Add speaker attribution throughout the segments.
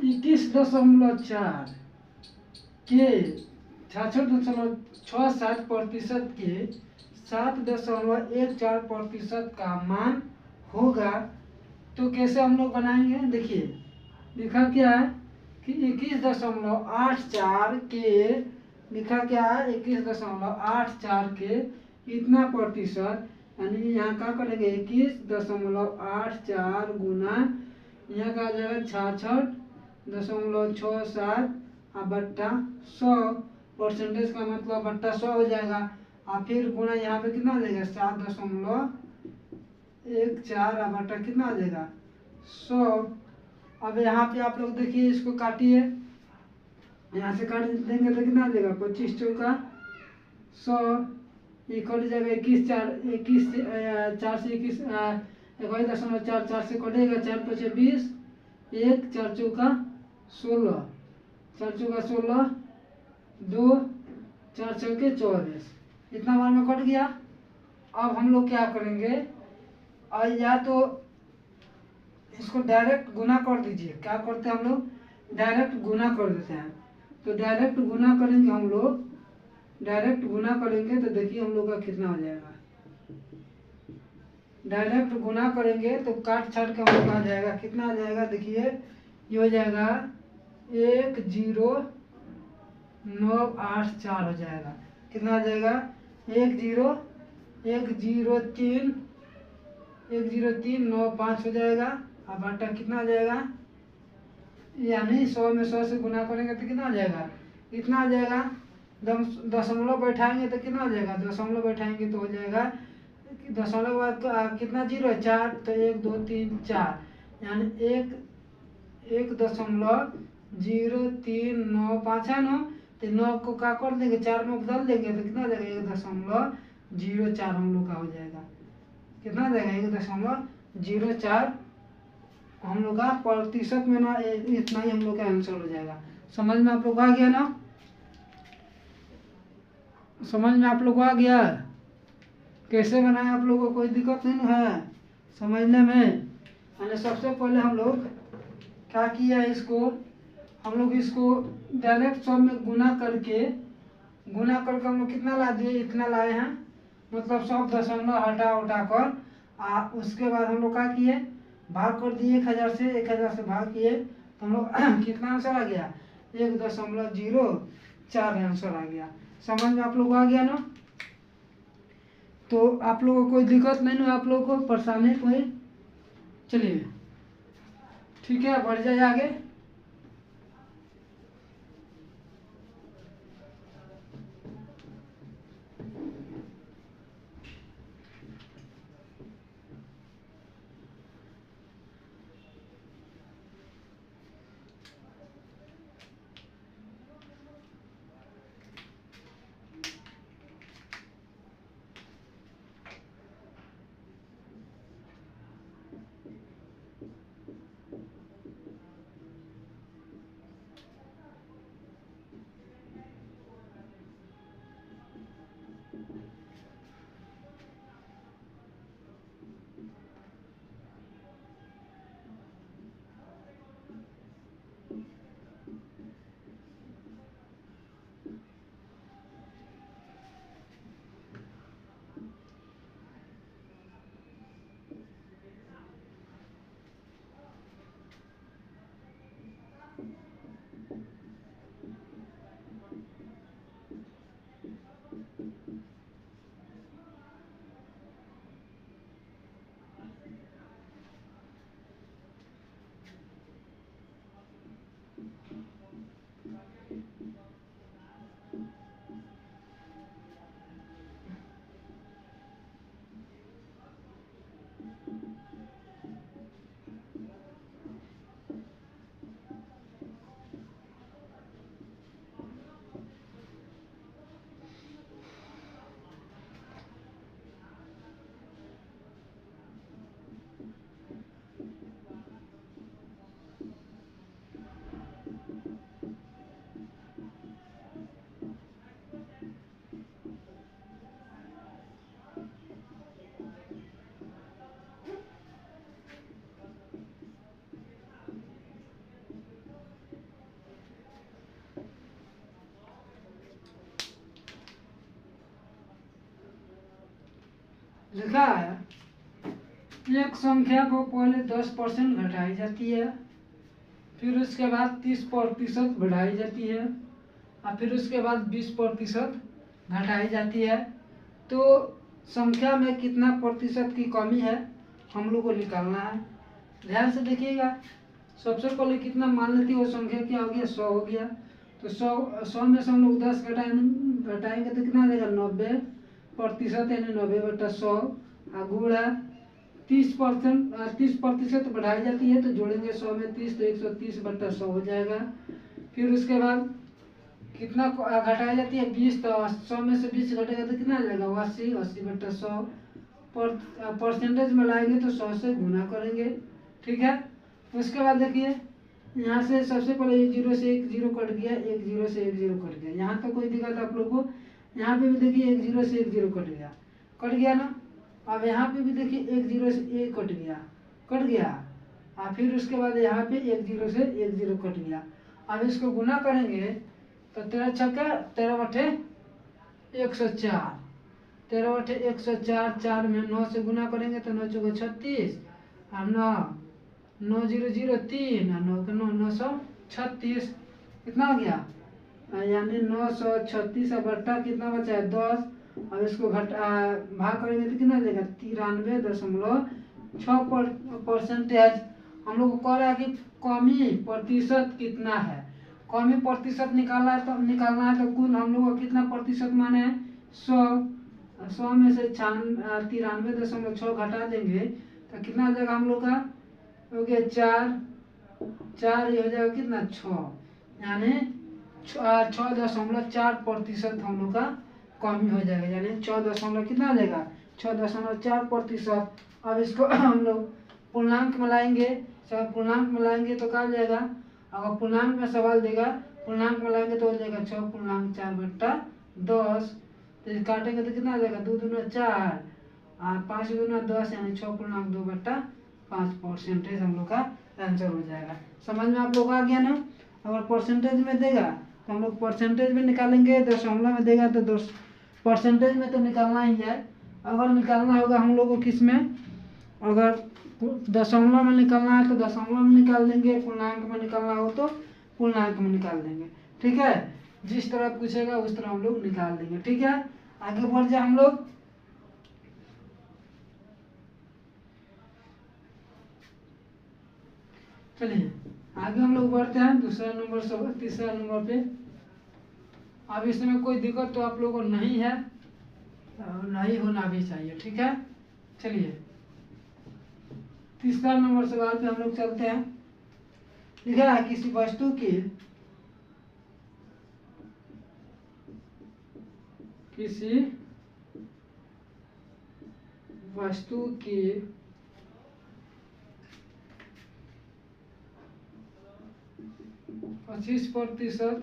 Speaker 1: 21.4 के 66.67% के 7.14% का मान होगा। तो कैसे हम लोग बनाएंगे, देखिए लिखा क्या है कि 21.84 के, लिखा क्या है 21.84 के इतना प्रतिशत, यानी यहाँ क्या करेंगे 21.84 गुना यहाँ का आ जाएगा 66.67 और बट्टा 100%, का मतलब बट्टा 100 हो जाएगा। और फिर गुना यहाँ पे कितना आ जाएगा 7.14 और बट्टा कितना आ जाएगा 100। अब यहाँ पे आप लोग देखिए, इसको काटिए, यहाँ से काट देंगे तो कितना आ जाएगा 25 चौका 100, ये कट जाएगा 21 4 से 21 21.44 से कटेगा 4 5 20, 1 4 चौका 16, 4 चौका 16, 2 4 चौके 24, इतना बार में कट गया। अब हम लोग क्या करेंगे, और या तो इसको डायरेक्ट गुना कर दीजिए, क्या करते हैं हम लोग डायरेक्ट गुना कर देते हैं। तो डायरेक्ट गुना करेंगे हम लोग, डायरेक्ट गुना करेंगे तो देखिए हम लोग का कितना हो जाएगा। डायरेक्ट गुना करेंगे तो काट छाट के हम लोग आ जाएगा, कितना आ जाएगा देखिए, ये हो जाएगा 10984 हो जाएगा। कितना आ जाएगा 10395 हो जाएगा। अब बट्टा कितना आ जाएगा, यानी 100 में 100 से गुना करेंगे तो कितना आ जाएगा, इतना आ जाएगा। दशमलव बैठाएंगे तो कितना आ जाएगा, दशमलव बैठाएंगे तो हो जाएगा दशमलव बाद कितना जीरो है 4, तो 1 2 3 4, यानी 1.0395 है ना। तो 9 को क्या कर देंगे 4 में बदल देंगे तो कितना आ जाएगा 1.04 हम लोग का हो जाएगा। कितना आ जाएगा 1.04 हम लोग का प्रतिशत में ना, इतना ही हम लोग का आंसर हो जाएगा। समझ में आप लोग आ गया ना, समझ में आप लोग आ गया कैसे बनाए, आप लोगों को कोई दिक्कत नहीं है समझने में। यानी सबसे पहले हम लोग क्या किया, इसको हम लोग इसको डायरेक्ट 100 में गुना करके हम लोग कितना ला दिए, इतना लाए हैं, मतलब सब दशमलव हटा उठा कर उसके बाद हम लोग क्या किए, भाग कर दिए 1000 से, 1000 से भाग किए तो हम लोग कितना आंसर आ गया 1.04 आंसर आ गया। समझ में आप लोग आ गया ना। तो आप लोगों को कोई दिक्कत नहीं है, आप लोगों को परेशानी कोई, चलिए ठीक है बढ़ जाए आगे। लिखा है एक संख्या को पहले 10% घटाई जाती है, फिर उसके बाद 30% बढ़ाई जाती है और फिर उसके बाद 20% घटाई जाती है। तो संख्या में कितना प्रतिशत की कमी है हम लोग को निकालना है। ध्यान से देखिएगा। सबसे पहले कितना मान लेती है वो संख्या क्या हो गया, 100 हो गया। तो 100 में से हम लोग 10 घटाएंगे तो कितना आ जाएगा, 90% यानी 90/100 गुणा 30% बढ़ाई जाती है तो जोड़ेंगे 100 में 30 तो 130/100 हो जाएगा। फिर उसके बाद कितना घटाई जाती है, 20, तो 100 में से 20 घटेगा तो कितना आ जाएगा, 80/100 परसेंटेज में लाएंगे तो 100 से गुना करेंगे। ठीक है। उसके बाद देखिए यहाँ से सबसे पहले 0 से 1 0 कट गया, 1 0 से 1 0 कट गया। यहाँ तो कोई दिक्कत आप लोग को, यहाँ पे भी देखिए 1 0 से 1 0 कट गया ना। अब यहाँ पे भी देखिए 1 0 से 1 कट गया और फिर उसके बाद यहाँ पे 1 0 से 1 0 कट गया। अब इसको गुना करेंगे तो 13 छक्का 13/104, 13/104, 4 में 9 से गुना करेंगे तो 9 चौके 36 और 9 0 0 3 और 9 के 936 कितना हो गया, यानी 936 बट्टा कितना बचा है, 10। अब इसको भाग करेंगे तो कितना देगा, 93.6%। हम लोग को कह रहा है कि कमी प्रतिशत कितना है। कमी प्रतिशत निकालना है तो कुल हम लोग को कितना प्रतिशत माने हैं, 100 में से 93.6 घटा देंगे तो कितना आ जाएगा हम लोग का, हो गया 4 ये हो जाएगा कितना, 6, यानी 6.4% हम लोग का कमी हो जाएगा, यानी 6 कितना आ जाएगा, 6.4%। अब इसको हम लोग पूर्णांक में लाएंगे, सब पूर्णांक में लाएंगे तो क्या हो जाएगा, अगर पूर्णांक में सवाल देगा पूर्णांक में लाएंगे तो हो जाएगा 6.4/10। तो काटेंगे तो कितना आ जाएगा, 2 दूना 4 और 5 दूना 10 यानी 6.2/5% हम लोग का आंसर हो जाएगा। समझ में आप लोग आ गया ना। अगर परसेंटेज में देगा तो हम लोग परसेंटेज में निकालेंगे, दशमलव में देगा तो परसेंटेज में तो निकालना ही है। अगर निकालना होगा हम लोग को किस में, अगर दशमलव में निकालना है तो दशमलव में निकाल देंगे, पूर्णांक में निकालना हो तो पूर्णांक में निकाल देंगे। ठीक है। जिस तरह पूछेगा उस तरह हम लोग निकाल देंगे। ठीक है। आगे बढ़ जाए हम लोग। चलिए आगे हम लोग बढ़ते हैं दूसरा नंबर से तीसरा नंबर पे। अब इसमें कोई दिक्कत तो आप लोगों को नहीं है, नहीं होना भी चाहिए। ठीक है। चलिए तीसरा नंबर सवाल पे हम लोग चलते हैं। लिखा है किसी वस्तु की किसी वस्तु की 25%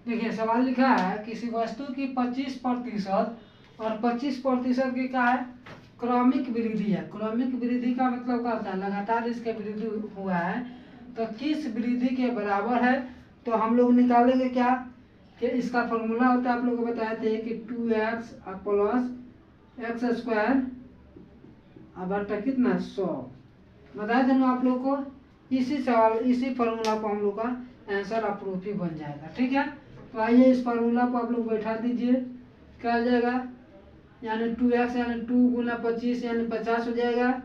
Speaker 1: देखिए सवाल लिखा है किसी वस्तु की 25% और 25% की क्या है, क्रमिक वृद्धि है। क्रमिक वृद्धि का मतलब क्या होता है, लगातार इसका वृद्धि हुआ है तो किस वृद्धि के बराबर है। तो हम लोग निकालेंगे क्या कि इसका फॉर्मूला होता है, आप लोग को बताए थे कि 2x प्लस x² बटा कितना 100। बताए थे ना आप लोग को। इसी सवाल इसी फॉर्मूला को हम लोग का आंसर अप्रूफ ही बन जाएगा। ठीक है। तो आइए इस फार्मूला को आप लोग बैठा दीजिए, क्या आ जाएगा, यानी 2x यानी 2 गुना 25 यानी 50 हो जाएगा,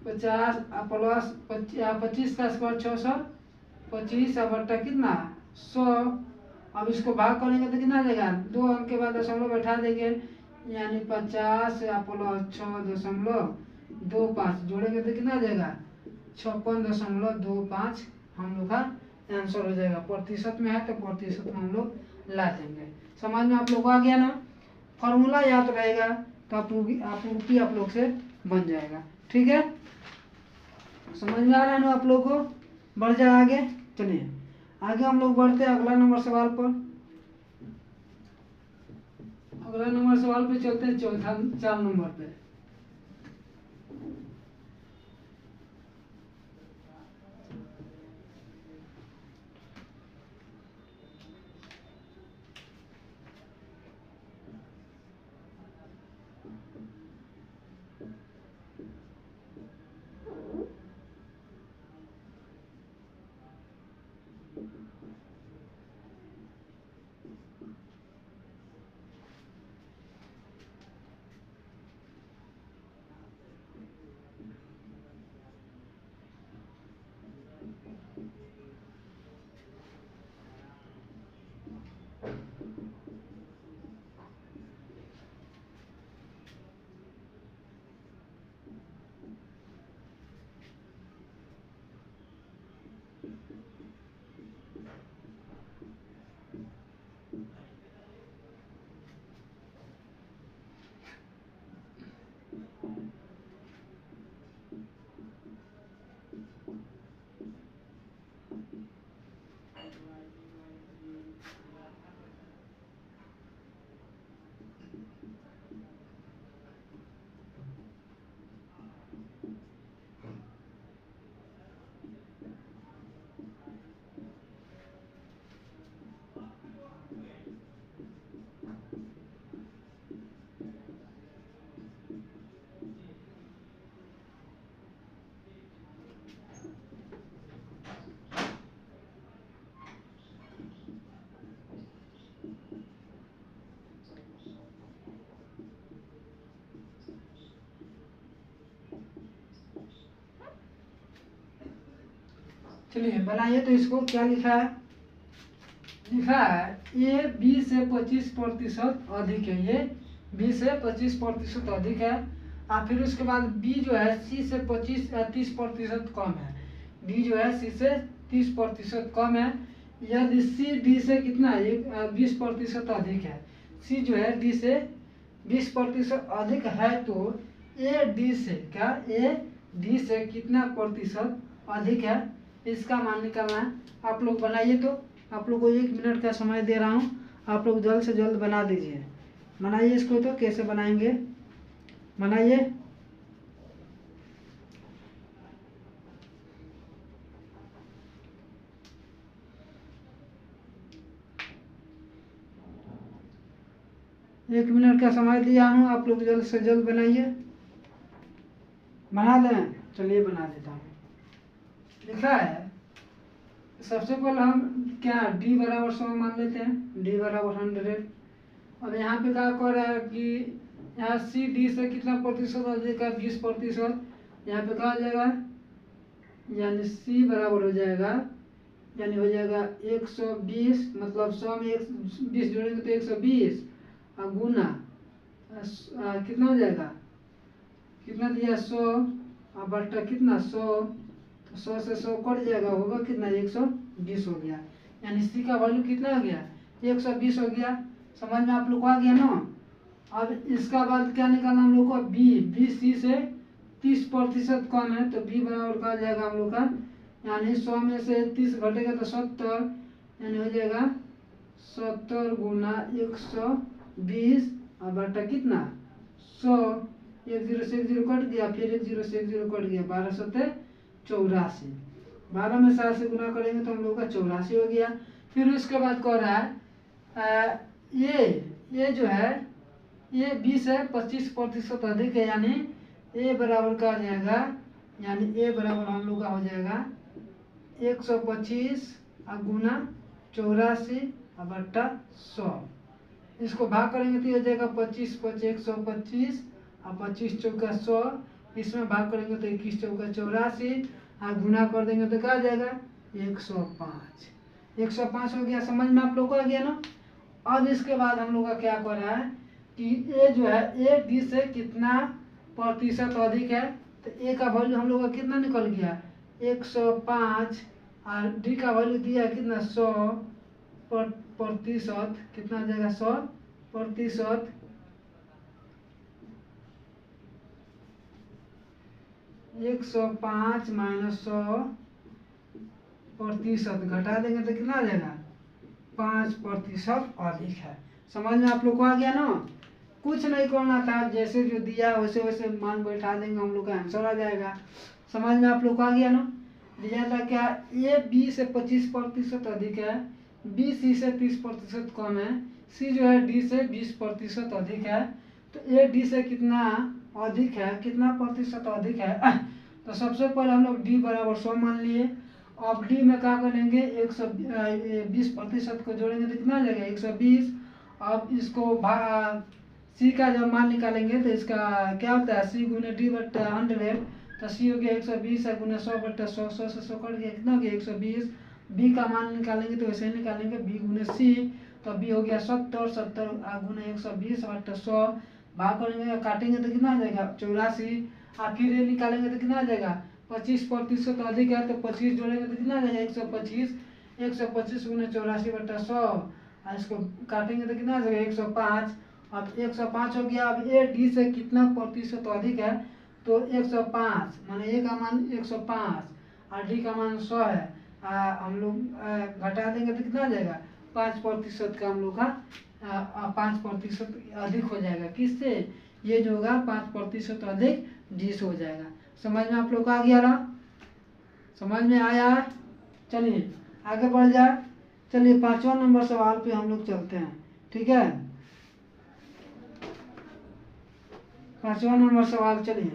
Speaker 1: 50 प्लस 25 का स्क्वायर 600, 25 बट्टा कितना 100 अब इसको भाग करेंगे तो कितना देगा, 2 अंक के बाद दशमलव बैठा देंगे, यानी 50 या प्लस 6.25 जोड़ेंगे तो कितना देगा 56.25 हम लोग का आंसर हो जाएगा। प्रतिशत में है तो प्रतिशत में हम लोग ला देंगे। समझ में आप लोग को आ गया ना, फॉर्मूला याद रहेगा तो आपूर्ति आप लोग से बन जाएगा। ठीक है, समझ में आ रहा है ना आप लोग को, बढ़ जाए आगे। चलिए आगे हम लोग बढ़ते हैं अगला नंबर सवाल पर। अगला नंबर सवाल पे चलते हैं, 4 नंबर पे। चलिए बनाइए, तो इसको क्या लिखा है, लिखा है ये 20 से 25% अधिक है, ये 20 से 25% अधिक है। और फिर उसके बाद बी जो है सी से 25 या 30% कम है, बी जो है सी से 30% कम है। यदि सी डी से कितना है 20% अधिक है, सी जो है डी से 20% अधिक है, तो ए डी से क्या, ए डी से कितना प्रतिशत अधिक है, इसका मान निकालना है। आप लोग बनाइए, तो आप लोग को 1 मिनट का समय दे रहा हूँ, आप लोग जल्द से जल्द बना दीजिए। बनाइए इसको, तो कैसे बनाएंगे बनाइए। एक मिनट का समय दिया हूँ, आप लोग जल्द से जल्द बनाइए। बना दें, चलिए बना देता हूँ। लिखा है सबसे पहले हम क्या d बराबर 100 मान लेते हैं, d बराबर 100। अब यहाँ पे क्या कर रहा है कि यहाँ सी डी से कितना प्रतिशत अधिक है, 20%। यहाँ पे क्या हो जाएगा, यानी सी बराबर हो जाएगा, यानी हो जाएगा 120, मतलब 100 में 20 जोड़ेंगे तो 120 और गुना कितना हो जाएगा, कितना दिया 100 और बट्टा कितना 100, तो 100 से 100 कट जाएगा, होगा कितना 120 हो गया। यानी सी का वैल्यू कितना हो गया 120 हो गया। समझ में आप लोग को आ गया ना। अब इसका बाद क्या निकालना हम लोग को, बी सी से 30% कम है, तो बी बराबर का जाएगा हम लोग का, यानी 100 में से 30 घटेगा तो 70, यानी हो जाएगा 70 गुना 120 और बटा कितना 100, 1 0 से 1 0 कट गया, फिर 1 0 से 1 0 कट गया, 12 सत्ते 84। 12 में 7 से गुना करेंगे तो हम लोग का 84 हो गया। फिर उसके बाद कह रहा है ये जो है ये 20 है 25% अधिक है, यानी ए बराबर का आ जाएगा, यानी ए बराबर हम लोग का हो जाएगा 125 गुना 84 बट्टा 100। इसको भाग करेंगे तो ये हो जाएगा 25 5 125 और 25 चौका 100। इसमें भाग करेंगे तो 21 चौका 84 और गुना कर देंगे तो क्या आ जाएगा 105। 105 हो गया। समझ में आप लोग को आ गया ना। अब इसके बाद हम लोग का क्या कर रहा है कि ए जो है ए डी से कितना प्रतिशत अधिक है, तो ए का वैल्यू हम लोग का कितना निकल गया 105, और डी का वैल्यू दिया है कितना 100 प्रतिशत, कितना आ जाएगा 100%। 105 माइनस 100% घटा देंगे तो कितना आ जाएगा 5% अधिक है। समझ में आप लोग को आ गया ना। कुछ नहीं करना था, जैसे जो दिया वैसे वैसे मान बैठा देंगे, हम लोग का आंसर आ जाएगा। समझ में आप लोग को आ गया ना। दिया था क्या ए बी से 25% अधिक है, बी सी से 30% कम है, सी जो है डी से 20% अधिक है, तो ए डी से कितना अधिक है, कितना प्रतिशत अधिक है। तो सबसे पहले हम लोग डी बराबर 100 मान लिए। अब डी में क्या करेंगे 120% को जोड़ेंगे तो कितना आ जाएगा 120। अब इसको सी का जब मान निकालेंगे तो इसका क्या होता है सी गुने डी बट्टा 100, तो सी हो गया 120 है गुना 100/100, 100 से 100 कट गया कितना हो गया 120। बी का मान निकालेंगे तो वैसे ही निकालेंगे बी गुने सी, तो बी हो गया 70 गुना 120/100, भाग करेंगे काटेंगे तो कितना आ जाएगा 84। आखिर ये निकालेंगे तो कितना आ जाएगा 25% अधिक है, तो 25 जोड़ेंगे तो कितना आ जाएगा 125। 125 गुना 84/100, और इसको काटेंगे तो कितना आ जाएगा 105। अब 105 हो गया। अब ए डी से कितना प्रतिशत अधिक है, तो 105 माने ए का मान 105 और डी का मान 100 है। हम लोग घटा देंगे तो कितना आ जाएगा 5% का हम लोग का 5% अधिक हो जाएगा। किससे, ये जो होगा 5% अधिक डी से हो जाएगा। समझ में आप लोग को आ गया ना, समझ में आया। चलिए आगे बढ़ जाए। चलिए 5वां नंबर सवाल पे हम लोग चलते हैं। ठीक है, 5वां नंबर सवाल। चलिए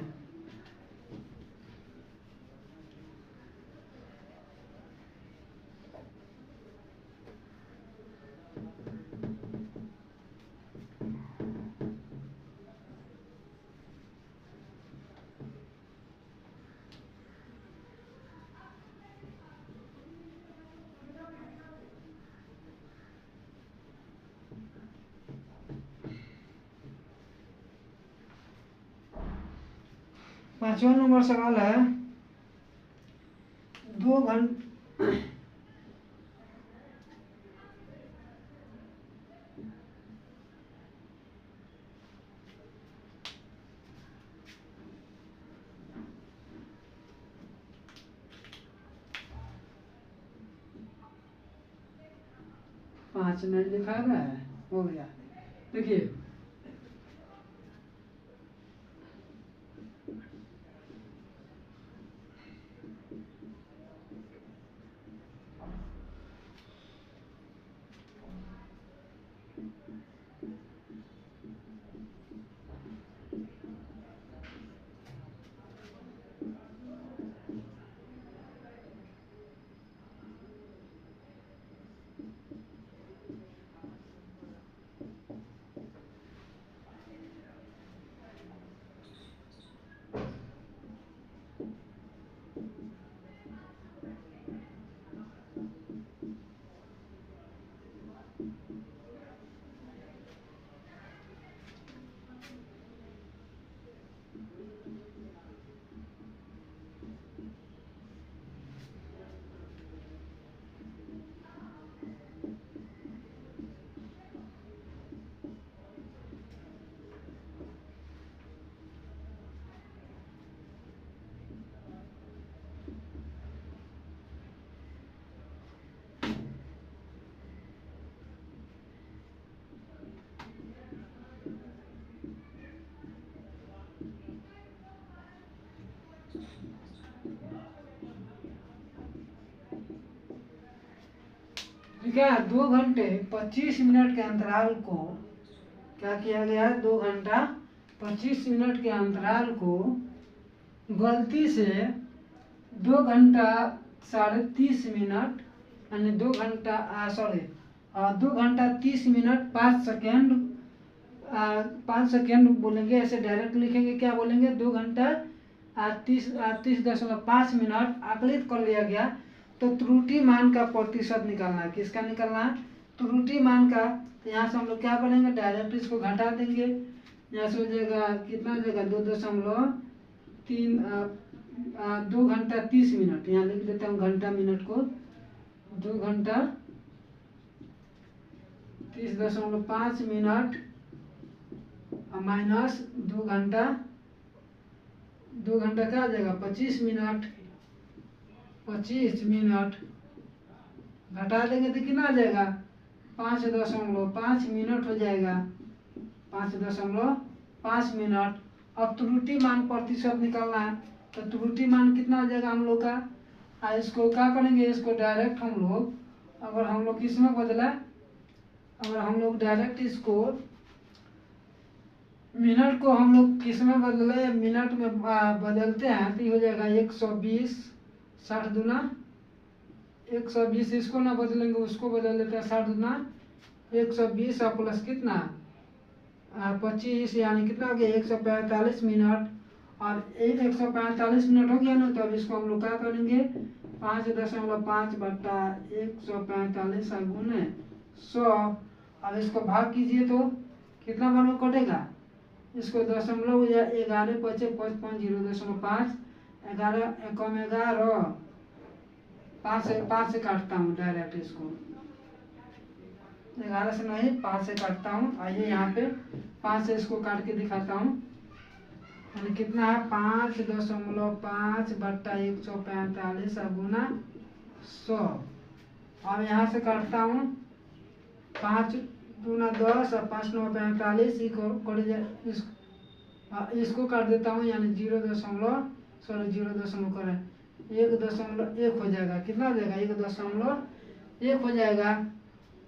Speaker 1: पांचवा नंबर सवाल है 2 घंटे 5 मिनट दिखा रहा है, हो गया। देखिए 2 घंटे 25 मिनट के अंतराल को क्या किया गया है, 2 घंटा 25 मिनट के अंतराल को गलती से 2 घंटा 30 मिनट यानी 2 घंटा 2 घंटा 30 मिनट 5 सेकेंड 5 सेकेंड बोलेंगे, ऐसे डायरेक्ट लिखेंगे। क्या बोलेंगे 2 घंटा 30.5 मिनट आकलित कर लिया गया। तो त्रुटि मान का प्रतिशत निकालना है। किसका निकालना है? त्रुटि मान का। तो यहाँ से हम लोग क्या करेंगे, डायरेक्ट इसको घटा देंगे। यहाँ से हो जाएगा कितना हो जाएगा, 2.3 2 घंटा 30 मिनट। यहाँ लिख देता हूँ घंटा मिनट को, 2 घंटा 30.5 मिनट माइनस 2 घंटा, 2 घंटा क्या आ जाएगा 25 मिनट, 25 मिनट घटा देंगे तो कितना आ जाएगा 5.5 मिनट हो जाएगा, 5.5 मिनट। अब त्रुटि मान प्रतिशत निकालना है। तो त्रुटि मान कितना आ जाएगा हम लोग का, इसको क्या करेंगे, इसको डायरेक्ट हम लोग, अगर हम लोग किस में बदला, अगर हम लोग डायरेक्ट इसको मिनट को हम लोग किस में बदले, मिनट में बदलते हैं तो ये हो जाएगा 120, 60 दूना 120। इसको ना बदलेंगे उसको बदल देते हैं, 60 दूना 120 और प्लस कितना 25, यानी कितना हो गया 145 मिनट। और 145 मिनट हो गया ना, तो अब इसको हम लोग क्या करेंगे 5.5 बट्टा 145 गुने 100। अब इसको भाग कीजिए तो कितना बार में कटेगा, इसको दशमलव या 11 पचे 55 0.5, 11 एकम 11, 5 से काटता हूँ डायरेक्ट इसको, 11 से नहीं 5 से काटता हूँ। आइए यहाँ पे 5 से इसको काट के दिखाता हूँ। यानी कितना है 5.5 बट्टा 145 गुना 100। अब यहाँ से काटता हूँ 5 दूना 10 और 5 9 45, इसको काट देता हूँ, यानी 0.1 हो जाएगा। कितना हो जाएगा 1.1 हो जाएगा।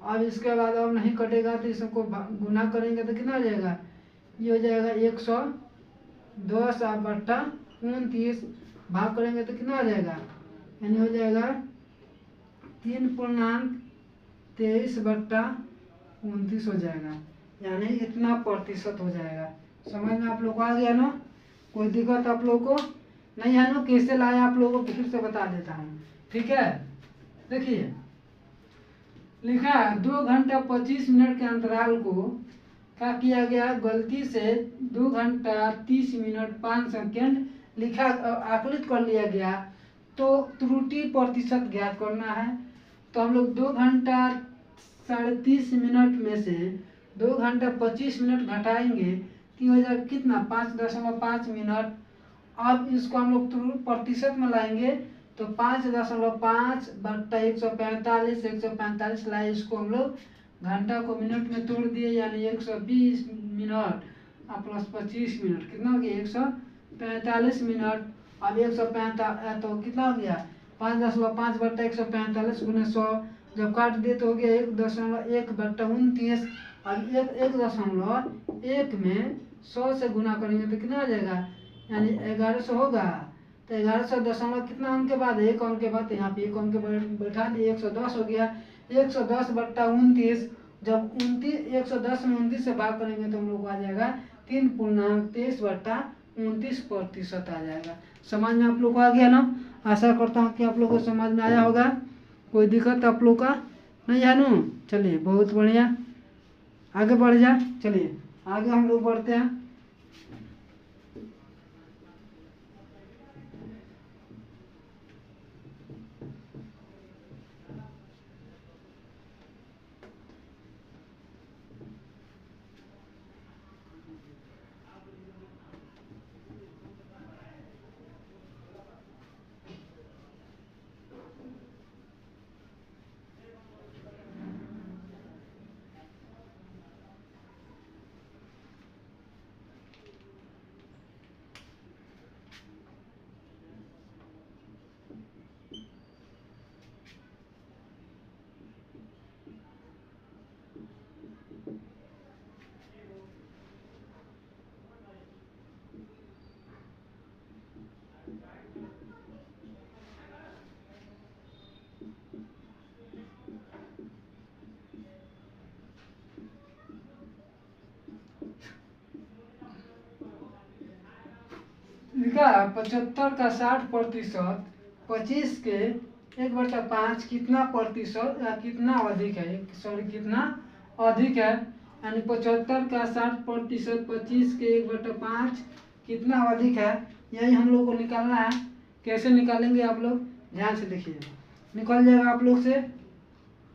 Speaker 1: अब इसके बाद अब नहीं कटेगा तो इसको गुना करेंगे तो कितना हो जाएगा, ये हो जाएगा 110 बट्टा 29, भाग करेंगे तो कितना हो जाएगा, यानी हो जाएगा 3.23 बट्टा 29 हो जाएगा, यानी इतना प्रतिशत हो जाएगा। समझ में आप लोग को आ गया ना, कोई दिक्कत आप लोग को नहीं है ना? कैसे लाया आप लोगों को फिर से बता देता हूँ, ठीक है। देखिए लिखा है 2 घंटा 25 मिनट के अंतराल को क्या किया गया, गलती से 2 घंटा 30 मिनट 5 सेकेंड लिखा, आकलित कर लिया गया। तो त्रुटि प्रतिशत ज्ञात करना है। तो हम लोग 2 घंटा 30 मिनट में से 2 घंटा 25 मिनट घटाएंगे तो हो जाएगा कितना 5.5 मिनट। अब इसको हम लोग प्रतिशत में लाएंगे तो 5.5 बट्टा 145 लाए, इसको हम लोग घंटा को मिनट में तोड़ दिए, यानी 120 मिनट और प्लस 25 मिनट कितना हो गया 145 मिनट। अब 145 तो कितना हो गया 5.5 बट्टा 145 गुना 100, जब काट दिए तो हो गया 1.1 बट्टा 29। अब 1.1 में 100 से गुना करेंगे तो कितना आ जाएगा, यानी 1100 होगा। तो 1100 दशमलव कितना अंक के बाद, 1 अंक के बाद, यहाँ पे 1 अंक के बाद बैठा दिए 110 हो गया। 110 बट्टा 29, जब 110 में 29 से भाग करेंगे तो हम लोग को आ जाएगा 3.23 बट्टा 29% आ जाएगा। समझ में आप लोग को आ गया ना? आशा करता हूँ कि आप लोग को समझ में आया होगा। कोई दिक्कत आप लोग का नहीं है ना? चलिए बहुत बढ़िया, आगे बढ़ जा। चलिए आगे हम लोग बढ़ते हैं। लिखा 75 का 60%, 25 के 1/5 कितना प्रतिशत या कितना अधिक है, सॉरी कितना अधिक है, यानी 75 का 60%, 25 के 1/5 कितना अधिक है, यही हम लोग को निकालना है। कैसे निकालेंगे आप लोग ध्यान से देखिए, निकल जाएगा आप लोग से,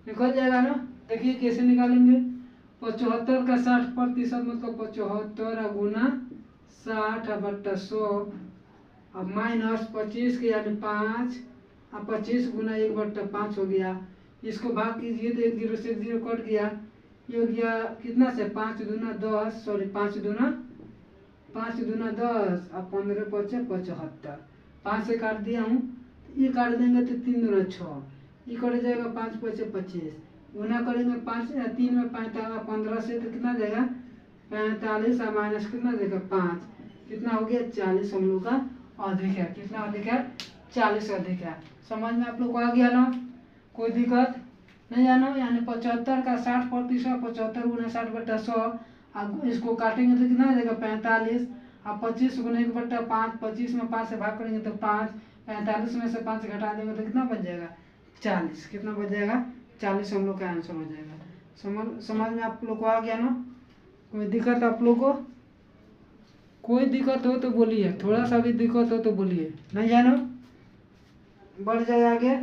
Speaker 1: निकल जाएगा ना। देखिए कैसे निकालेंगे, 75 का 60% मतलब 75 गुना 60/100, अब माइनस 25 के यानी 5, अब 25 गुना 1/5 हो गया। इसको भाग कीजिए तो 1 0 से 1 0 कट गया, ये हो गया कितना से 5 दूना 10, सॉरी 5 दूना 10, अब 15 5 75, 5 से काट दिया हूँ, ये काट देंगे तो 3 दूना 6, ये कट जाएगा 5 5 25, गुना करेंगे 5 या 3 में 45, 15 से तो कितना जाएगा 45, और माइनस कितना देगा 5, कितना हो गया 40 हम लोग का अधिक है। कितना अधिक है 40 अधिक है। समझ में आप लोग को आ गया ना, कोई दिक्कत नहीं है ना। यानी 75 का 60%, 75 गुना 60/100, अब इसको काटेंगे तो कितना आ जाएगा 45, अब 25 गुना 1/5, 25 में 5 से भाग करेंगे तो 5, 45 में से 5 घटा देंगे तो कितना बच जाएगा 40, कितना बच जाएगा 40 हम लोग का आंसर हो जाएगा। समझ में आप लोग को आ गया ना, कोई दिक्कत आप लोग को, कोई दिक्कत हो तो बोलिए, थोड़ा सा भी दिक्कत हो तो बोलिए, नहीं है ना। बढ़ जाए आगे।